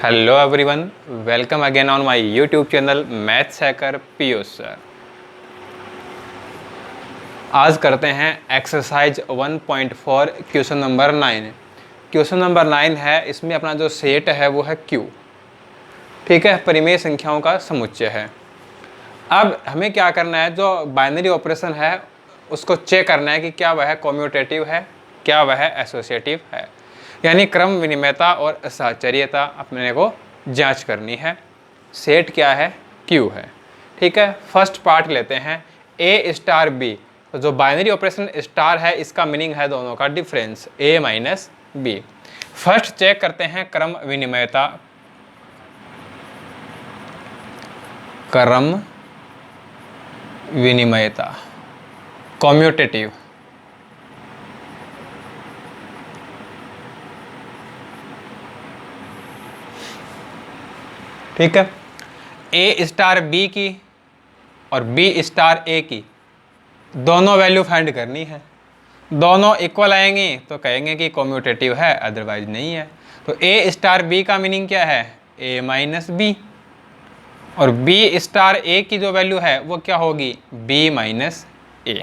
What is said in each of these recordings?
Hello everyone, welcome again on my YouTube channel maths hacker Piyush sir. आज करते हैं exercise 1.4 question number 9। Question number 9 है, इसमें अपना जो सेट है वो है Q। ठीक है, परिमेय संख्याओं का समुच्चय है। अब हमें क्या करना है, जो बाइनरी ऑपरेशन है उसको चेक करना है कि क्या वह कम्यूटेटिव है, क्या वह एसोसिएटिव है, यानी क्रम विनिमयता और साहचर्यता अपने को जांच करनी है। सेट क्या है, Q है। ठीक है, फर्स्ट पार्ट लेते हैं A स्टार B। तो जो बाइनरी ऑपरेशन स्टार है इसका मीनिंग है दोनों का difference A minus B। First check करते हैं क्रम विनिमयता। क्रम विनिमयता कम्यूटेटिव। ठीक है, A स्टार B की और B स्टार A की दोनों वैल्यू फाइंड करनी है। दोनों इक्वल आएंगी तो कहेंगे कि कम्यूटेटिव है, अदरवाइज नहीं है। तो A स्टार B का मीनिंग क्या है, A माइनस B, और B स्टार A की जो वैल्यू है वो क्या होगी, B माइनस A।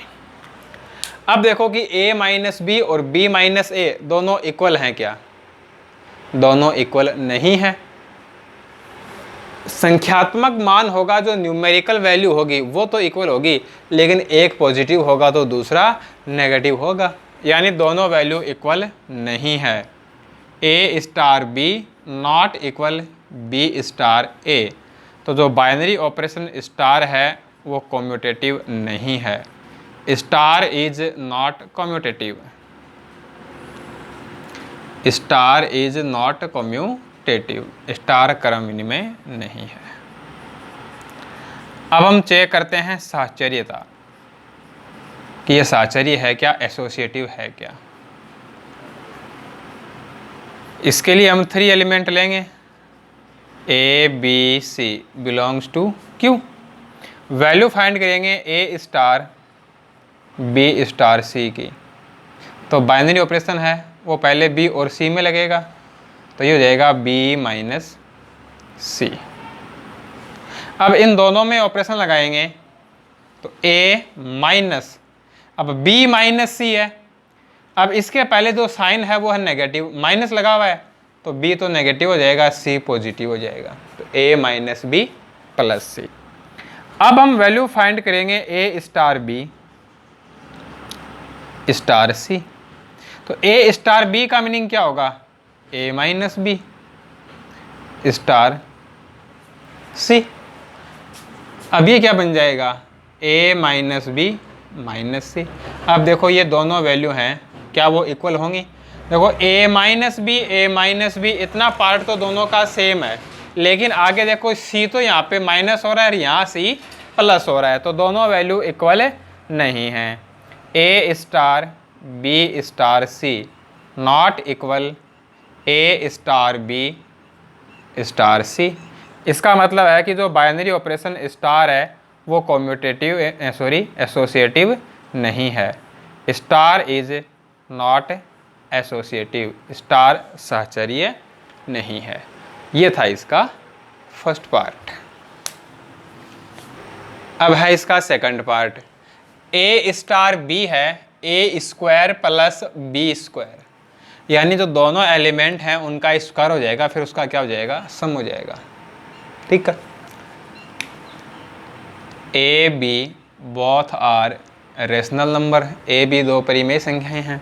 अब देखो कि A माइनस B और B माइनस A दोनों इक्वल हैं क्या, दोनों इक्वल नहीं है। संख्यात्मक मान होगा, जो न्यूमेरिकल वैल्यू होगी वो तो इक्वल होगी, लेकिन एक पॉजिटिव होगा तो दूसरा नेगेटिव होगा, यानी दोनों वैल्यू इक्वल नहीं है। A star B not equal B star A। तो जो बाइनरी ऑपरेशन स्टार है वो कम्यूटेटिव नहीं है। Star is not commutative. Star is not commutative. Star क्रम विनिमय नहीं है। अब हम चेक करते हैं साहचर्यता कि यह साहचर्य है क्या, एसोसिएटिव है क्या। इसके लिए हम 3 एलिमेंट लेंगे। A B C belongs to Q। Value find करेंगे A star B star C की। तो बाइनरी ऑपरेशन है वो पहले B और C में लगेगा, तो ये हो जाएगा B माइनस C। अब इन दोनों में ऑपरेशन लगाएंगे तो A माइनस, अब B माइनस C है। अब इसके पहले जो साइन है वो है नेगेटिव, माइनस लगा हुआ है तो B तो नेगेटिव हो जाएगा, C पॉजिटिव हो जाएगा। तो A minus B plus C। अब हम वैल्यू फाइंड करेंगे A star B star C। तो A स्टार B का मीनिंग क्या होगा, A minus B star C। अब ये क्या बन जाएगा, A minus B minus C। अब देखो ये दोनों वैल्यू हैं, क्या वो इक्वल होंगी। देखो A माइनस B इतना पार्ट तो दोनों का सेम है, लेकिन आगे देखो C तो यहाँ पे माइनस हो रहा है और यहाँ C प्लस हो रहा है, तो दोनों वैल्यू इक्वल नहीं हैं। A star B star C not equal A star B star C। इसका मतलब है कि जो बाइनरी ऑपरेशन स्टार है वो कम्यूटेटिव एसोसिएटिव नहीं है। Star is not associative, star साहचर्य नहीं है। ये था इसका फर्स्ट पार्ट। अब है इसका second part. A star B है A square plus B square, यानी जो दोनों एलिमेंट हैं उनका स्क्वायर हो जाएगा, फिर उसका क्या हो जाएगा, सम हो जाएगा। ठीक है, A B both are rational number. A B दो परिमेय संख्याएं हैं।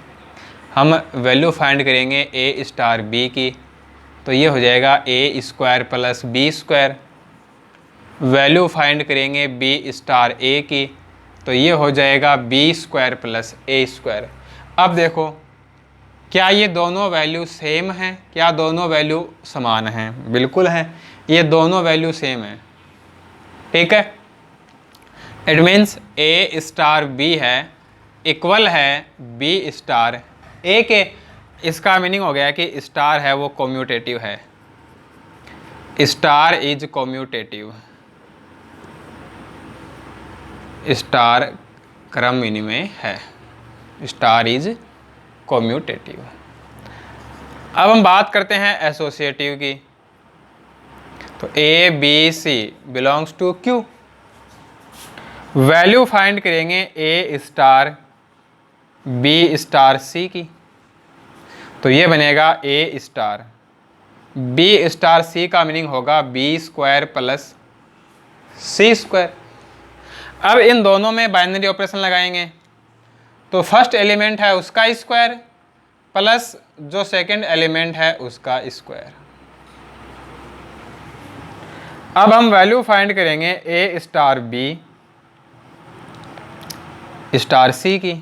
हम वैल्यू फाइंड करेंगे A स्टार B की, तो ये हो जाएगा A square plus B square. Value find करेंगे B स्टार A की, तो ये हो जाएगा B square plus A square. अब देखो क्या ये दोनों वैल्यू सेम हैं, क्या दोनों वैल्यू समान हैं, बिल्कुल हैं, ये दोनों वैल्यू सेम हैं। ठीक है, it means A star B है इक्वल है B स्टार A के। इसका मीनिंग हो गया कि स्टार है वो कम्यूटेटिव है। स्टार इज कम्यूटेटिव, स्टार क्रम विनिमय है, स्टार इज कम्यूटेटिव। अब हम बात करते हैं एसोसिएटिव की। तो A B C belongs to Q. Value find करेंगे A star B star C की, तो ये बनेगा A star B star C का मीनिंग होगा B square plus C square. अब इन दोनों में बाइनरी ऑपरेशन लगाएंगे, तो फर्स्ट एलिमेंट है उसका स्क्वायर प्लस जो सेकंड एलिमेंट है उसका स्क्वायर। अब हम वैल्यू फाइंड करेंगे A star B star C की,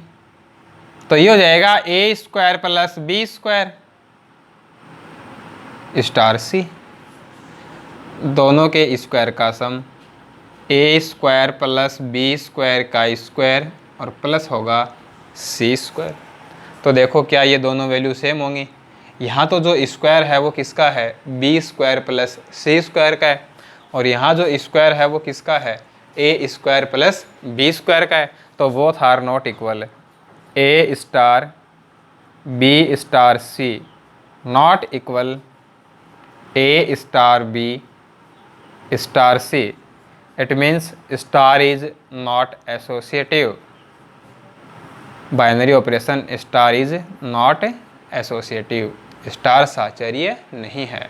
तो ये हो जाएगा A square plus B square star C, दोनों के स्क्वायर का sum A square plus B square का स्क्वायर और प्लस होगा सी स्क्वायर। तो देखो क्या ये दोनों वैल्यू सेम होंगी। यहाँ तो जो स्क्वायर है वो किसका है, B square plus C square का है, और यहाँ जो स्क्वायर है वो किसका है, A square plus B square का है। तो both are not equal. A star B star C not equal A star B star C. It means star is not associative. Binary operation star is not associative, star साहचर्य नहीं है।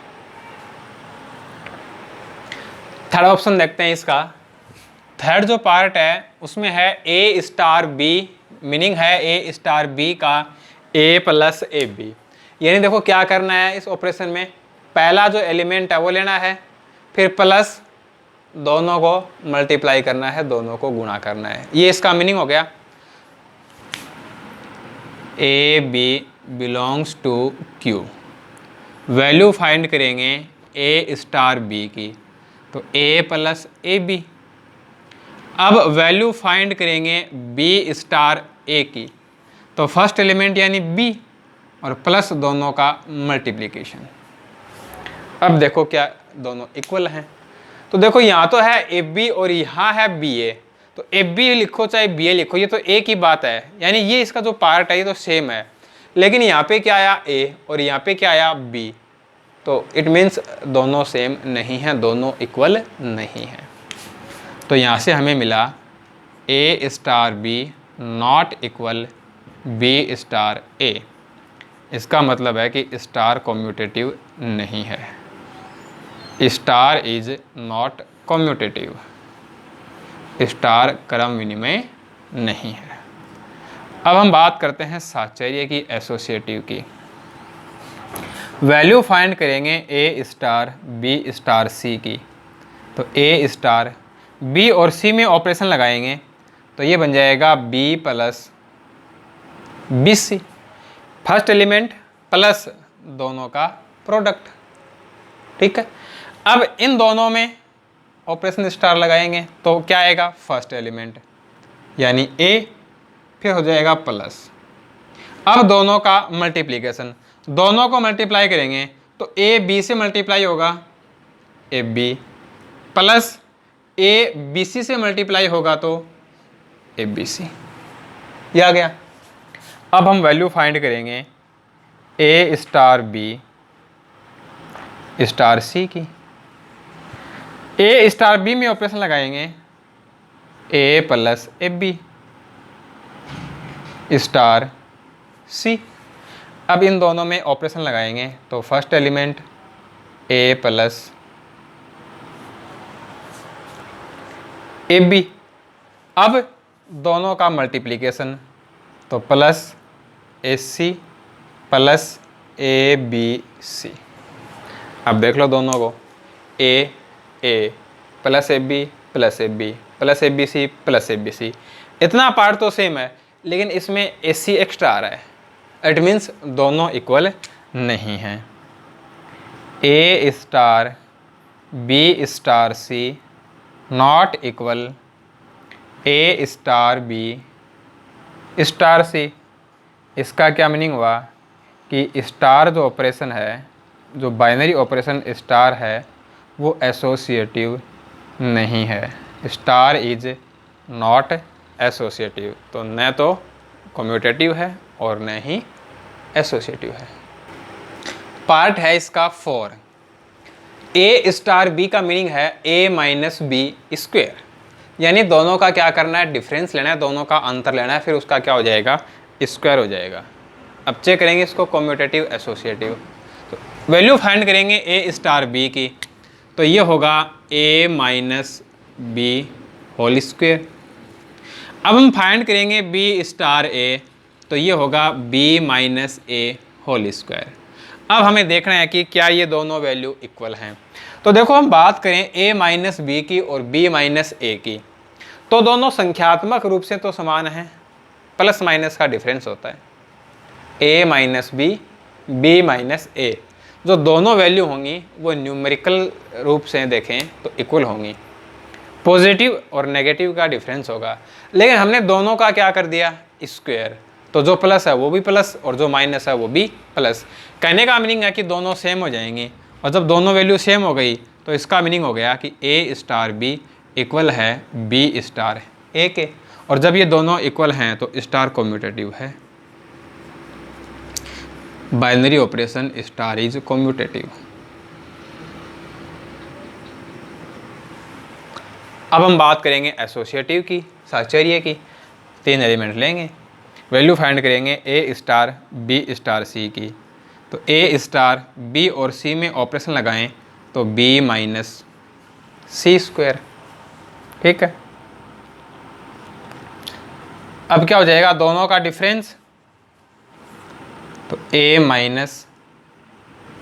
Third option देखते हैं इसका। Third जो part है उसमें है ए स्टार बी, मीनिंग है ए स्टार बी का ए प्लस ए बी। यानी देखो क्या करना है इस ऑपरेशन में, पहला जो एलिमेंट है वो लेना है, फिर प्लस दोनों को मल्टीप्लाई करना है, दोनों को गुणा करना है। ये इसका मीनिंग हो गया। A B belongs to Q. Value find करेंगे ए स्टार बी की, तो ए प्लस ए बी। अब वैल्यू फाइंड करेंगे बी स्टार ए की, तो फर्स्ट एलिमेंट यानी बी और प्लस दोनों का मल्टीप्लिकेशन। अब देखो क्या दोनों इक्वल हैं, तो देखो यहाँ तो है ए बी और यहाँ है बी ए, तो ए बी लिखो चाहे बी ए लिखो, ये तो ए की बात है, यानी ये इसका जो पार्ट है ये तो सेम है। लेकिन यहाँ पे क्या आया ए और यहाँ पे क्या आया बी, तो इट मीन्स दोनों सेम नहीं हैं, दोनों इक्वल नहीं हैं। तो यहाँ से हमें मिला A star B not equal B star A. इसका मतलब है कि स्टार कॉम्यूटेटिव नहीं है, star is not commutative, star क्रम विनिमय नहीं है। अब हम बात करते हैं साहचर्य की, एसोसिएटिव की। वैल्यू फाइंड करेंगे A star B star C की, तो ए स्टार बी और सी में ऑपरेशन लगाएंगे, तो ये बन जाएगा B plus B C, first element plus दोनों का प्रोडक्ट। ठीक है, अब इन दोनों में ऑपरेशन स्टार लगाएंगे तो क्या आएगा, फर्स्ट एलिमेंट यानी ए, फिर हो जाएगा प्लस। अब दोनों का मल्टीप्लिकेशन, दोनों को मल्टीप्लाई करेंगे तो ए बी से मल्टीप्लाई होगा A B, plus A B C से मल्टीप्लाई होगा तो ए बी सी। ये आ गया। अब हम वैल्यू फाइंड करेंगे A star B star C की, ए स्टार बी में ऑपरेशन लगाएंगे A plus A B star C. अब इन दोनों में ऑपरेशन लगाएंगे तो first element A plus A B, अब दोनों का मल्टीप्लिकेशन तो plus A C plus A B C. अब देख लो दोनों को, A plus A B plus A B plus A B C plus A B C, इतना पार्ट तो सेम है, लेकिन इसमें ए सी एक्स्ट्रा आ रहा है। इट मीन्स दोनों इक्वल नहीं हैं। A star B star C not equal A star B star C. इसका क्या मीनिंग हुआ कि स्टार जो ऑपरेशन है, जो बाइनरी ऑपरेशन स्टार है, वो एसोसिएटिव नहीं है, स्टार इज नॉट एसोसिएटिव। तो न तो कम्यूटेटिव है और न ही एसोसिएटिव है। पार्ट है इसका 4। ए स्टार बी का मीनिंग है ए माइनस बी स्क्वेयर, यानी दोनों का क्या करना है, डिफरेंस लेना है, दोनों का अंतर लेना है, फिर उसका क्या हो जाएगा, स्क्वायर हो जाएगा। अब चेक करेंगे इसको कम्यूटेटिव एसोसिएटिव। तो वैल्यू फाइंड करेंगे ए स्टार बी की, तो ये होगा ए माइनस बी होल स्क्वेयर। अब हम फाइंड करेंगे बी स्टार ए, तो ये होगा बी माइनस ए होल स्क्वायर। अब हमें देखना है कि क्या ये दोनों वैल्यू इक्वल हैं। तो देखो हम बात करें ए माइनस बी की और बी माइनस ए की, तो दोनों संख्यात्मक रूप से तो समान हैं, प्लस माइनस का डिफरेंस होता है। ए माइनस बी, बी माइनस ए, जो दोनों वैल्यू होंगी वो न्यूमेरिकल रूप से देखें तो इक्वल होंगी, पॉजिटिव और नेगेटिव का डिफरेंस होगा। लेकिन हमने दोनों का क्या कर दिया, स्क्वायर, तो जो प्लस है वो भी प्लस और जो माइनस है वो भी प्लस। कहने का मीनिंग है कि दोनों सेम हो जाएंगी, और जब दोनों वैल्यू सेम हो गई तो इसका मीनिंग हो गया कि ए स्टार बी इक्वल है बी स्टार ए के, और जब ये दोनों इक्वल हैं तो स्टार कम्यूटेटिव है। Binary operation star is commutative. अब हम बात करेंगे एसोसिएटिव की, साहचर्य की। 3 एलिमेंट लेंगे, वैल्यू फाइंड करेंगे A star B star C की, तो ए स्टार बी और सी में ऑपरेशन लगाएं तो बी माइनस सी स्क्वायर, ठीक है। अब क्या हो जाएगा, दोनों का डिफरेंस, तो ए माइनस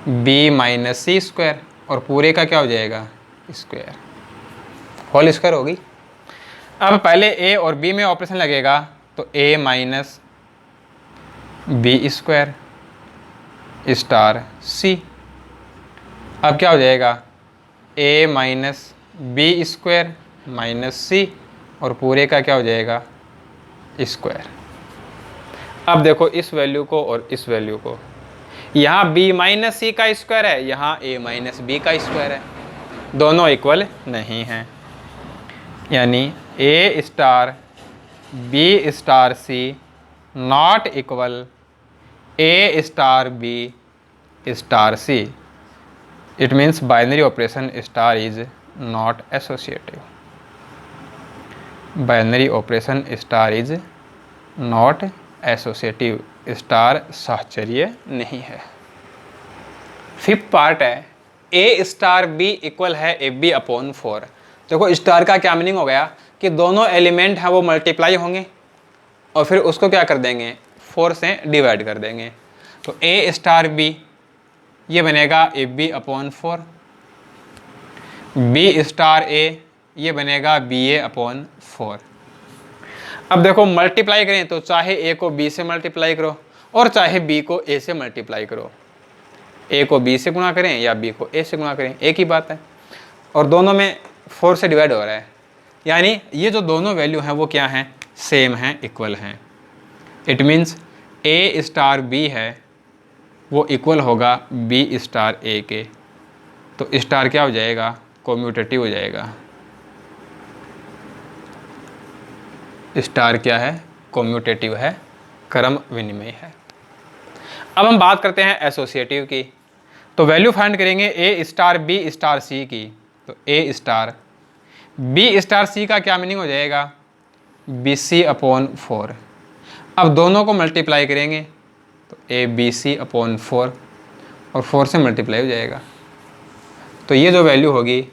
बी माइनस सी स्क्वायर, और पूरे का क्या हो जाएगा, स्क्वायर, होल स्क्वायर होगी। अब पहले ए और बी में ऑपरेशन लगेगा तो ए minus B square star C. अब क्या हो जाएगा, ए माइनस बी स्क्वायर माइनस सी, और पूरे का क्या हो जाएगा, स्क्वायर। अब देखो इस वैल्यू को और इस वैल्यू को, यहाँ b माइनस सी का स्क्वायर है, यहाँ a माइनस बी का स्क्वायर है, दोनों इक्वल नहीं हैं, यानी a star b star C not equal a star b star C. It means binary operation star is not associative. Binary operation star is not associative, star साहचर्य नहीं है। 5th part है A star B equal है ए B upon 4। देखो star का क्या meaning हो गया कि दोनों एलिमेंट हैं वो मल्टीप्लाई होंगे और फिर उसको क्या कर देंगे, 4 से डिवाइड कर देंगे। तो ए स्टार बी ये बनेगा A B upon 4, B star A ये बनेगा बी ए अपॉन 4। अब देखो मल्टीप्लाई करें तो चाहे ए को बी से मल्टीप्लाई करो और चाहे बी को ए से मल्टीप्लाई करो, ए को बी से गुणा करें या बी को ए से गुणा करें, एक ही बात है, और दोनों में 4 से डिवाइड हो रहा है, यानी ये जो दोनों वैल्यू हैं वो क्या हैं, सेम हैं, इक्वल हैं। It means A star B है वो इक्वल होगा बी स्टार ए के, तो स्टार क्या हो जाएगा, कम्यूटेटिव हो जाएगा। स्टार क्या है, कम्यूटेटिव है, क्रम विनिमय है। अब हम बात करते हैं एसोसिएटिव की, तो वैल्यू फाइंड करेंगे A star B star C की, तो A star B star C का क्या मीनिंग हो जाएगा, बी सी अपॉन 4। अब दोनों को मल्टीप्लाई करेंगे तो ए बी सी अपॉन 4 और 4 से मल्टीप्लाई हो जाएगा, तो ये जो वैल्यू होगी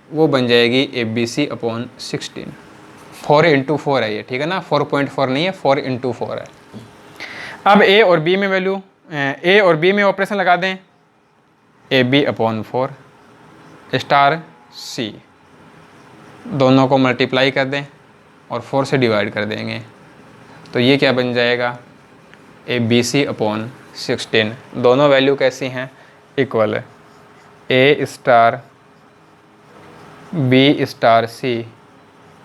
वो बन जाएगी A B C upon 16। 4 into 4 है ये, ठीक है ना, 4.4 नहीं है, 4 इंटू 4 है। अब ए और बी में वैल्यू, ए और बी में ऑपरेशन लगा दें, ए बी अपॉन 4 स्टार सी, दोनों को मल्टीप्लाई कर दें और 4 से डिवाइड कर देंगे, तो ये क्या बन जाएगा, ए बी सी अपॉन 16। दोनों वैल्यू कैसी हैं, इक्वल है। A star B star C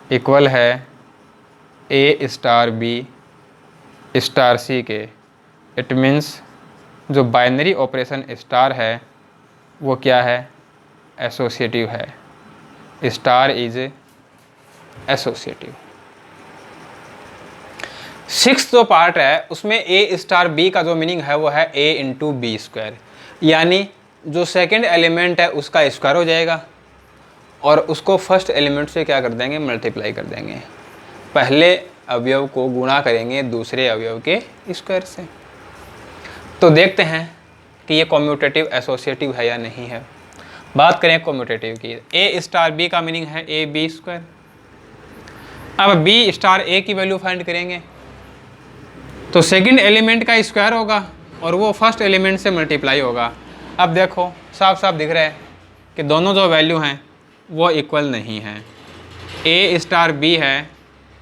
equal है ए स्टार बी स्टार सी के। इट मीन्स जो बाइनरी ऑपरेशन स्टार है वो क्या है, एसोसिएटिव है, स्टार इज एसोसिएटिव। 6th जो पार्ट है उसमें ए स्टार बी का जो मीनिंग है वो है ए इंटू बी स्क्वायर, यानी जो सेकंड एलिमेंट है उसका स्क्वायर हो जाएगा और उसको फर्स्ट एलिमेंट से क्या कर देंगे, मल्टीप्लाई कर देंगे। पहले अवयव को गुणा करेंगे दूसरे अवयव के स्क्वायर से। तो देखते हैं कि ये कॉम्यूटेटिव एसोसिएटिव है या नहीं है। बात करें कॉम्यूटेटिव की, ए स्टार बी का मीनिंग है ए बी स्क्वायर। अब बी स्टार ए की वैल्यू फाइंड करेंगे तो सेकंड एलिमेंट का स्क्वायर होगा और वो फर्स्ट एलिमेंट से मल्टीप्लाई होगा। अब देखो साफ साफ दिख रहा है कि दोनों जो वैल्यू हैं वो इक्वल नहीं हैं। ए स्टार बी है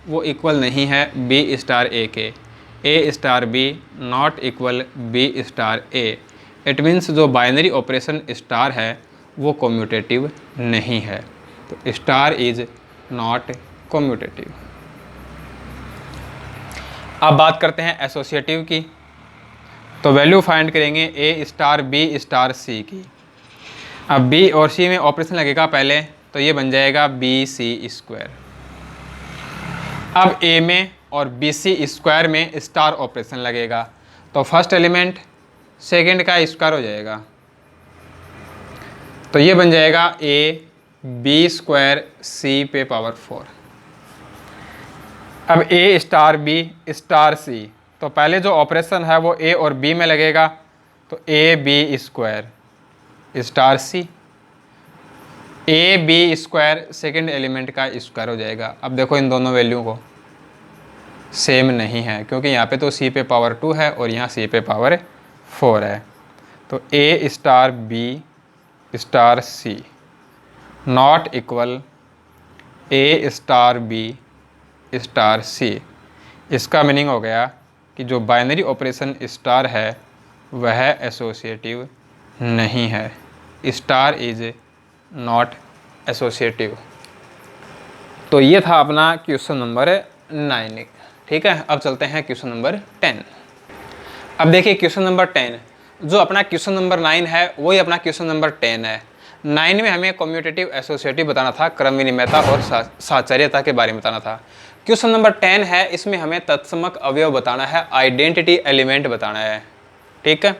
वो इक्वल नहीं है बी स्टार ए के। A star B not equal B star A. It means जो बाइनरी ऑपरेशन स्टार है वो कॉम्यूटेटिव नहीं है। तो स्टार इज नॉट कॉम्यूटेटिव। अब बात करते हैं एसोसिएटिव की। तो वैल्यू फाइंड करेंगे A star B star C की। अब बी और सी में ऑपरेशन लगेगा पहले, तो ये बन जाएगा बी सी स्क्वायर। अब ए में और बी सी स्क्वायर में स्टार ऑपरेशन लगेगा तो फर्स्ट एलिमेंट सेकंड का स्क्वायर हो जाएगा, तो ये बन जाएगा ए बी स्क्वायर सी पे पावर 4। अब ए स्टार बी स्टार सी, तो पहले जो ऑपरेशन है वो ए और बी में लगेगा, तो A B square star C. A B square second element का स्क्वायर हो जाएगा। अब देखो इन दोनों वैल्यू को सेम नहीं है क्योंकि यहाँ पे तो सी पे पावर 2 है और यहाँ सी पे पावर 4 है। तो A star B star C not equal A star B star C. इसका मीनिंग हो गया कि जो बाइनरी ऑपरेशन स्टार है वह एसोसिएटिव नहीं है। Star is not associative. तो ये था अपना क्वेश्चन नंबर 9। ठीक है, अब चलते हैं क्वेश्चन नंबर 10। अब देखिए क्वेश्चन नंबर 10, जो अपना क्वेश्चन नंबर 9 है वही अपना क्वेश्चन नंबर 10 है। 9 में हमें कम्यूटेटिव एसोसिएटिव बताना था, क्रम विनिमयता और साहचर्यता के बारे में बताना था। क्वेश्चन नंबर 10 है, इसमें हमें तत्समक अवयव बताना है, आइडेंटिटी एलिमेंट बताना है। ठीक है,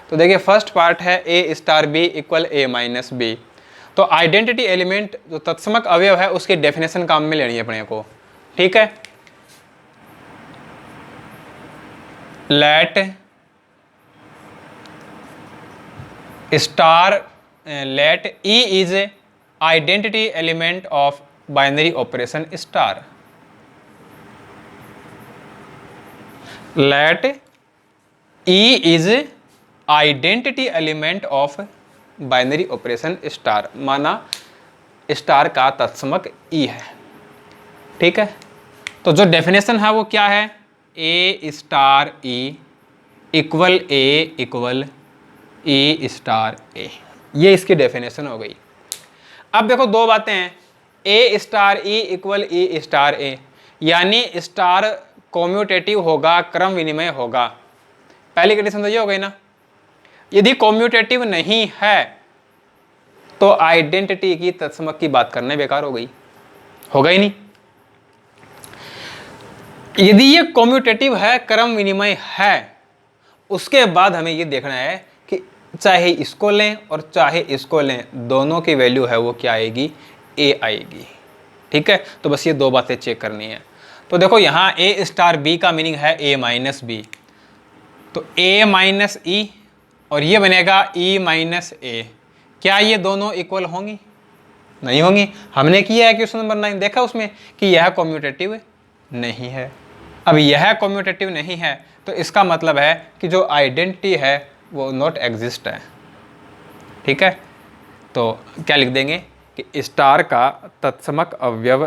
तो देखिए फर्स्ट पार्ट है A star B equal A minus B. तो आइडेंटिटी एलिमेंट जो तत्समक अवयव है उसकी डेफिनेशन काम में लेनी है अपने को। ठीक है, let E is identity element of binary operation star. Let E is identity element of binary operation star, माना स्टार का तत्समक ई है। ठीक है, तो जो डेफिनेशन है वो क्या है, A star E equal A star A. ये इसकी डेफिनेशन हो गई। अब देखो दो बातें हैं, A star E equal E star ए, यानी स्टार कॉम्यूटेटिव होगा, क्रम विनिमय होगा। पहली कंडीशन तो ये हो गई ना। यदि कॉम्यूटेटिव नहीं है तो आइडेंटिटी की तत्समक की बात करना बेकार हो गई, होगा ही नहीं। यदि ये कॉम्यूटेटिव है, क्रम विनिमय है, उसके बाद हमें ये देखना है कि चाहे इसको लें और चाहे इसको लें, दोनों की वैल्यू है वो क्या आएगी, ए आएगी। ठीक है, तो बस ये दो बातें चेक करनी है। तो देखो यहाँ ए स्टार बी का मीनिंग है ए माइनस बी, तो ए माइनस ई और ये बनेगा ई माइनस ए। क्या ये दोनों इक्वल होंगी? नहीं होंगी। हमने किया है क्वेश्चन नंबर 9, देखा उसमें कि यह कॉम्यूटेटिव नहीं है। अब यह कॉम्यूटेटिव नहीं है तो इसका मतलब है कि जो आइडेंटिटी है वो नॉट एग्जिस्ट है। ठीक है, तो क्या लिख देंगे कि स्टार का तत्समक अवयव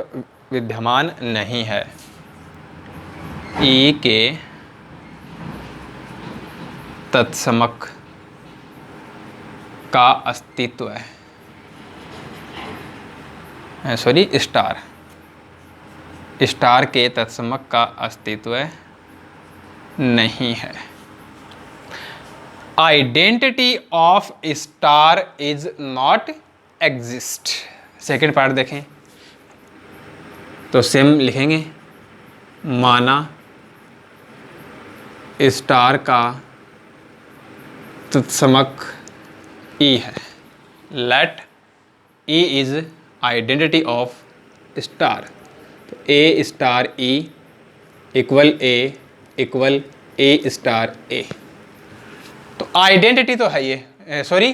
विद्यमान नहीं है, ई के तत्समक का अस्तित्व है, सॉरी स्टार के तत्समक का अस्तित्व नहीं है। Identity of star is not exist. Second part देखें तो सेम लिखेंगे, माना स्टार का तत्समक ई है, let E is identity of star, तो A star E equal A star A. तो आइडेंटिटी तो है ये, सॉरी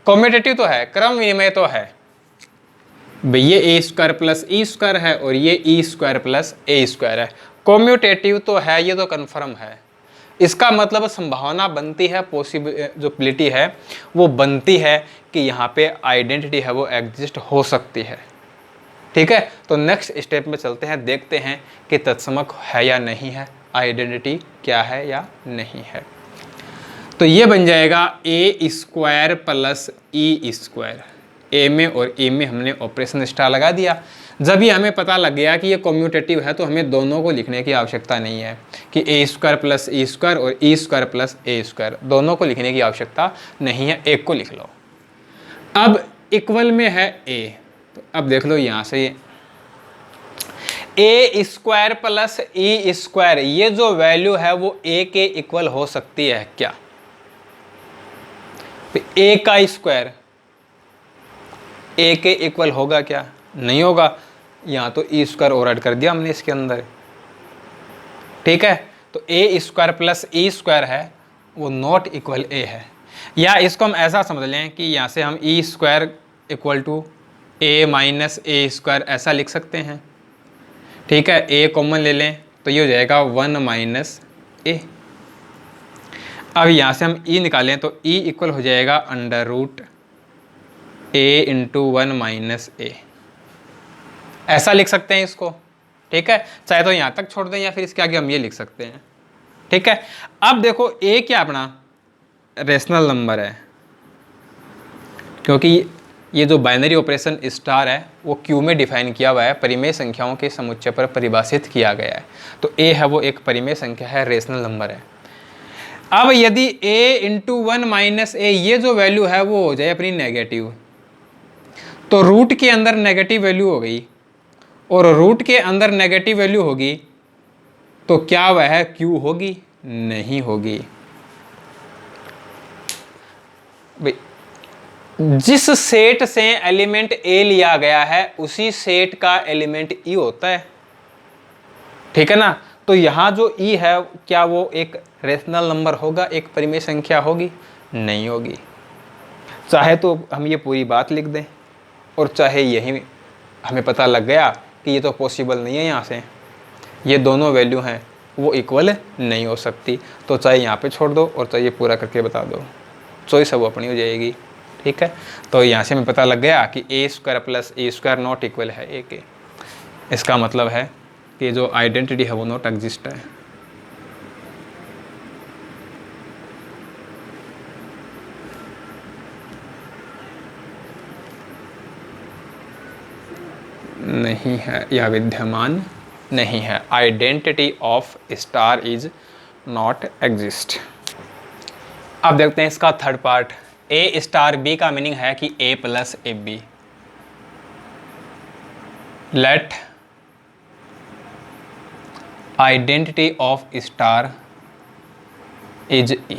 कॉम्यूटेटिव तो है, क्रम विनिमय तो है भाई, ये ए स्क्वायर प्लस ई स्क्वायर है और ये E square plus A square है। कॉम्यूटेटिव तो है, ये तो कन्फर्म है। इसका मतलब संभावना बनती है, पॉसिबिलिटी है वो बनती है कि यहाँ पे आइडेंटिटी है वो एग्जिस्ट हो सकती है। ठीक है, तो नेक्स्ट स्टेप में चलते हैं, देखते हैं कि तत्समक है या नहीं है, आइडेंटिटी क्या है या नहीं है। तो ये बन जाएगा A square plus E square, ए में और ई में हमने ऑपरेशन स्टार लगा दिया। जब ये हमें पता लग गया कि ये कम्यूटेटिव है तो हमें दोनों को लिखने की आवश्यकता नहीं है कि A square plus E square और E square plus A square, दोनों को लिखने की आवश्यकता नहीं है, एक को लिख लो। अब इक्वल में है ए, तो अब देख लो यहाँ से ए स्क्वायर प्लस ई स्क्वायर, ये जो वैल्यू है वो ए के इक्वल हो सकती है क्या? ए का स्क्वायर ए के इक्वल होगा क्या? नहीं होगा। यहाँ तो ई स्क्वायर और ऐड कर दिया हमने इसके अंदर। ठीक है, तो ए स्क्वायर प्लस ई स्क्वायर है वो नॉट इक्वल ए है। या इसको हम ऐसा समझ लें कि यहाँ से हम E square equal to A minus A square ऐसा लिख सकते हैं। ठीक है, ए कॉमन ले लें तो ये हो जाएगा 1 माइनस ए। अब यहाँ से हम ई निकालें तो ई इक्वल हो जाएगा अंडर रूट ए इंटू 1 माइनस ए, ऐसा लिख सकते हैं इसको। ठीक है, चाहे तो यहाँ तक छोड़ दें या फिर इसके आगे हम ये लिख सकते हैं। ठीक है, अब देखो ए क्या अपना रेशनल नंबर है, क्योंकि ये जो बाइनरी ऑपरेशन स्टार है वो क्यू में डिफाइन किया हुआ है, परिमेय संख्याओं के समुच्चय पर परिभाषित किया गया है। तो ए है वो एक परिमेय संख्या है, रेशनल नंबर है। अब यदि a इंटू 1 माइनस ए ये जो वैल्यू है वो हो जाए अपनी नेगेटिव, तो रूट के अंदर नेगेटिव वैल्यू हो गई, और रूट के अंदर नेगेटिव वैल्यू होगी तो क्या वह क्यू होगी? नहीं होगी। जिस सेट से एलिमेंट ए लिया गया है उसी सेट का एलिमेंट ई होता है। ठीक है ना, तो यहाँ जो ई है क्या वो एक रेशनल नंबर होगा, एक परिमेय संख्या होगी? नहीं होगी। चाहे तो हम ये पूरी बात लिख दें और चाहे यही हमें पता लग गया कि ये तो पॉसिबल नहीं है, यहाँ से ये दोनों वैल्यू हैं वो इक्वल नहीं हो सकती, तो चाहे यहाँ पे छोड़ दो और चाहे ये पूरा करके बता दो, चॉइस है वो अपनी हो जाएगी। ठीक है, तो यहाँ से हमें पता लग गया कि A square plus A square not equal है ए के। इसका मतलब है कि जो आइडेंटिटी है वो नॉट एग्जिस्ट है। नहीं है या विद्यमान नहीं है, identity of star is not exist. अब देखते हैं इसका third part. A star B का मीनिंग है कि A plus A B, let identity of star is E.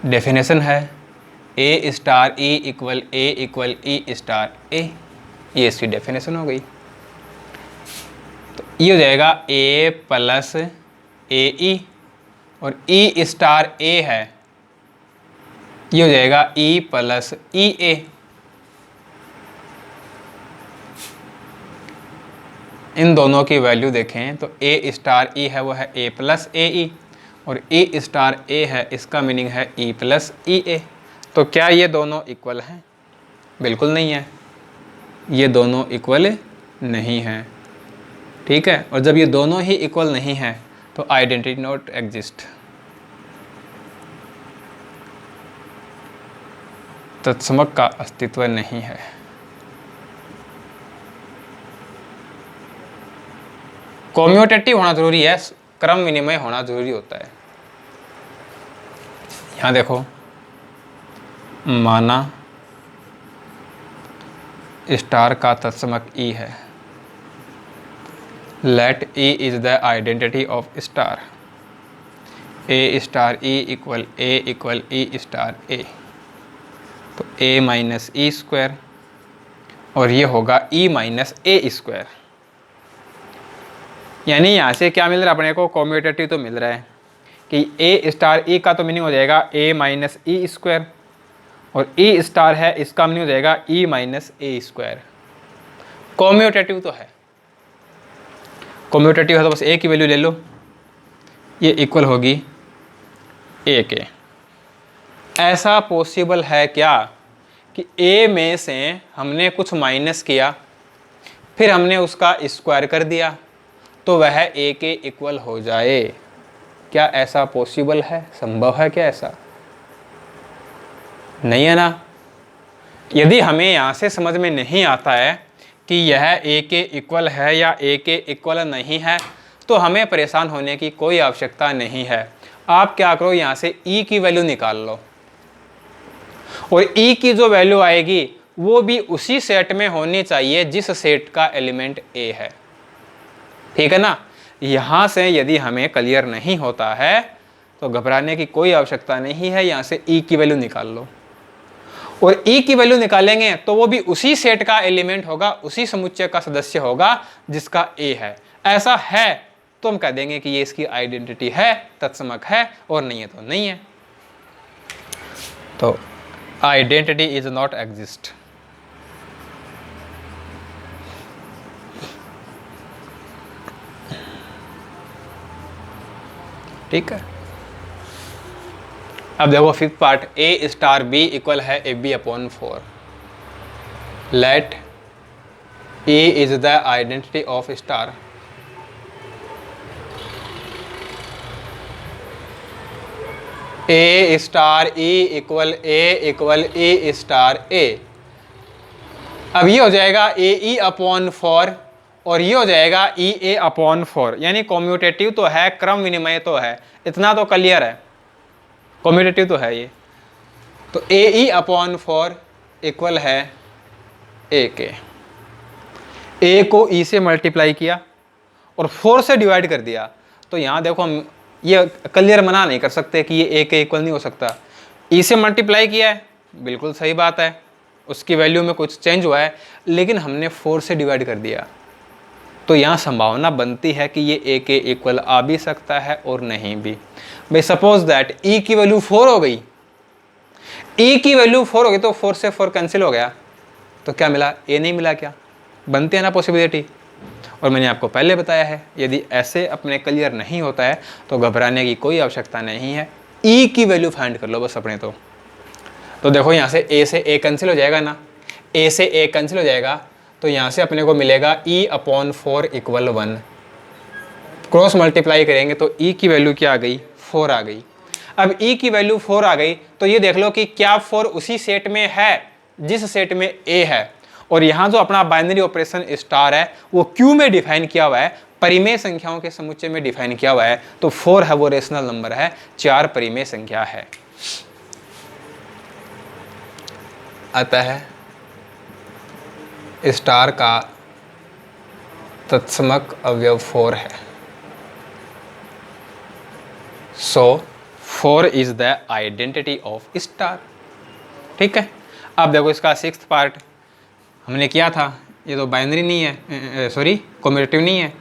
Definition है A star E equal E star A, ये इसकी डेफिनेशन हो गई। तो ये हो जाएगा ए प्लस ए ई, और ई स्टार ए है, ये हो जाएगा ई प्लस ई ए। इन दोनों की वैल्यू देखें तो ए स्टार ई है वो है ए प्लस ए ई, और ए स्टार ए है इसका मीनिंग है ई प्लस ई ए। तो क्या ये दोनों इक्वल हैं? बिल्कुल नहीं है, ये दोनों इक्वल नहीं हैं। ठीक है, और जब ये दोनों ही इक्वल नहीं हैं तो आइडेंटिटी नॉट एग्जिस्ट, तत्समक का अस्तित्व नहीं है। कम्यूटेटिव होना जरूरी है, क्रम विनिमय होना जरूरी होता है। यहाँ देखो, माना स्टार का तत्समक ई है, let E is the identity of star, A star E equal E star A. तो a माइनस ई स्क्वायर और ये होगा e माइनस ए स्क्वायर। यानी यहाँ से क्या मिल रहा है अपने को, कॉम्यूटेटिव तो मिल रहा है कि a स्टार e का तो मीनिंग हो जाएगा a माइनस ई स्क्वायर और e स्टार है इसका मीनिंग हो जाएगा e minus A square. Commutative तो है, कॉम्यूटेटिव है तो बस a की वैल्यू ले लो, ये इक्वल होगी a के। ऐसा पॉसिबल है क्या कि a में से हमने कुछ माइनस किया फिर हमने उसका स्क्वायर कर दिया तो वह a के इक्वल हो जाए? क्या ऐसा पॉसिबल है, संभव है क्या ऐसा? नहीं है ना। यदि हमें यहाँ से समझ में नहीं आता है कि यह a के इक्वल है या a के इक्वल नहीं है तो हमें परेशान होने की कोई आवश्यकता नहीं है। आप क्या करो, यहाँ से e की वैल्यू निकाल लो और e की जो वैल्यू आएगी वो भी उसी सेट में होनी चाहिए जिस सेट का एलिमेंट a है। ठीक है ना। यहाँ से यदि हमें क्लियर नहीं होता है तो घबराने की कोई आवश्यकता नहीं है, यहाँ से e की वैल्यू निकाल लो और e की वैल्यू निकालेंगे तो वो भी उसी सेट का एलिमेंट होगा, उसी समुच्चय का सदस्य होगा जिसका a है। ऐसा है तो हम कह देंगे कि ये इसकी आइडेंटिटी है, तत्समक है, और नहीं है तो नहीं है। तो आइडेंटिटी इज नॉट एग्जिस्ट। ठीक है। अब देखो fifth part, a star b equal है ab upon 4। Let a is the identity of star. a star e equal a star a। अब ये हो जाएगा a e अपॉन 4 और ये हो जाएगा ई ए अपॉन 4। यानी कॉम्यूटेटिव तो है, क्रम विनिमय तो है, इतना तो क्लियर है, कॉम्यूटेटिव तो है ये। तो ए ई अपॉन 4 इक्वल है ए के। ए को ई से मल्टीप्लाई किया और 4 से डिवाइड कर दिया तो यहाँ देखो हम ये क्लियर मना नहीं कर सकते कि ये ए के इक्वल नहीं हो सकता। ई से मल्टीप्लाई किया है, बिल्कुल सही बात है, उसकी वैल्यू में कुछ चेंज हुआ है, लेकिन हमने 4 से डिवाइड कर दिया तो यहाँ संभावना बनती है कि ये ए के इक्वल आ भी सकता है और नहीं भी। भाई सपोज दैट ई की वैल्यू 4 हो गई, ई की वैल्यू 4 हो गई तो 4 से 4 कैंसिल हो गया तो क्या मिला, ए नहीं मिला। क्या बनती है ना पॉसिबिलिटी। और मैंने आपको पहले बताया है यदि ऐसे अपने क्लियर नहीं होता है तो घबराने की कोई आवश्यकता नहीं है, ई की वैल्यू फाइंड कर लो बस अपने। तो देखो यहाँ से ए से ए कैंसिल हो जाएगा ना, ए से ए कैंसिल हो जाएगा तो यहाँ से अपने को मिलेगा e upon 4 equal 1। Cross multiply करेंगे तो e की वैल्यू क्या आ गई, 4 आ गई। अब e की वैल्यू 4 आ गई तो ये देख लो कि क्या 4 उसी सेट में है जिस सेट में a है। और यहाँ जो अपना बाइनरी ऑपरेशन स्टार है वो क्यू में डिफाइन किया हुआ है, परिमेय संख्याओं के समुच्चय में डिफाइन किया हुआ है। तो 4 है वो रेशनल नंबर है, 4 परिमेय संख्या है। अतः स्टार का तत्समक अवयव 4 है। सो 4 is the identity of star. ठीक है। अब देखो इसका सिक्स्थ पार्ट हमने किया था, ये तो बाइनरी नहीं है, सॉरी कॉम्यूटेटिव नहीं है।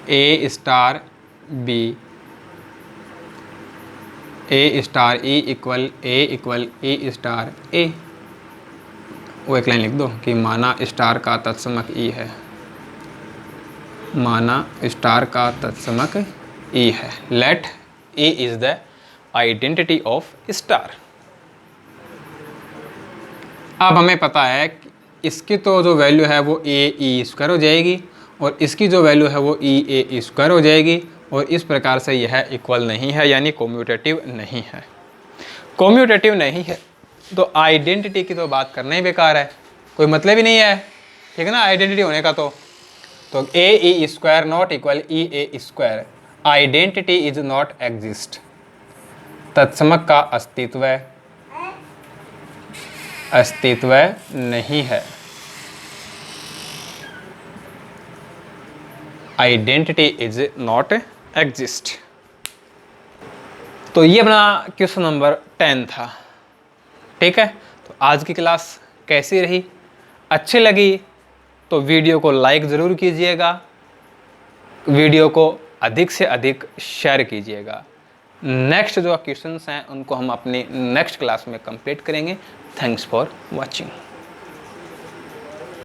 A star B, A star E equal A star ए। वो एक लाइन लिख दो कि माना स्टार का तत्समक ई है, माना स्टार का तत्समक ई है। Let A is the identity of star. अब हमें पता है कि इसकी तो जो वैल्यू है वो ए ई स्क्वायर हो जाएगी और इसकी जो वैल्यू है वो ई ए स्क्वायर हो जाएगी और इस प्रकार से यह इक्वल नहीं है, यानी कॉम्यूटेटिव नहीं है। कॉम्यूटेटिव नहीं है तो आइडेंटिटी की तो बात करना ही बेकार है, कोई मतलब ही नहीं है। ठीक है ना, आइडेंटिटी होने का तो A E square not equal E A square, identity is not exist. तत्समक का अस्तित्व नहीं है, आइडेंटिटी इज नॉट एग्जिस्ट। तो ये अपना क्वेश्चन नंबर 10 था। ठीक है, तो आज की क्लास कैसी रही? अच्छी लगी तो वीडियो को लाइक ज़रूर कीजिएगा, वीडियो को अधिक से अधिक शेयर कीजिएगा। नेक्स्ट जो क्वेश्चंस हैं उनको हम अपनी नेक्स्ट क्लास में कंप्लीट करेंगे। Thanks for watching.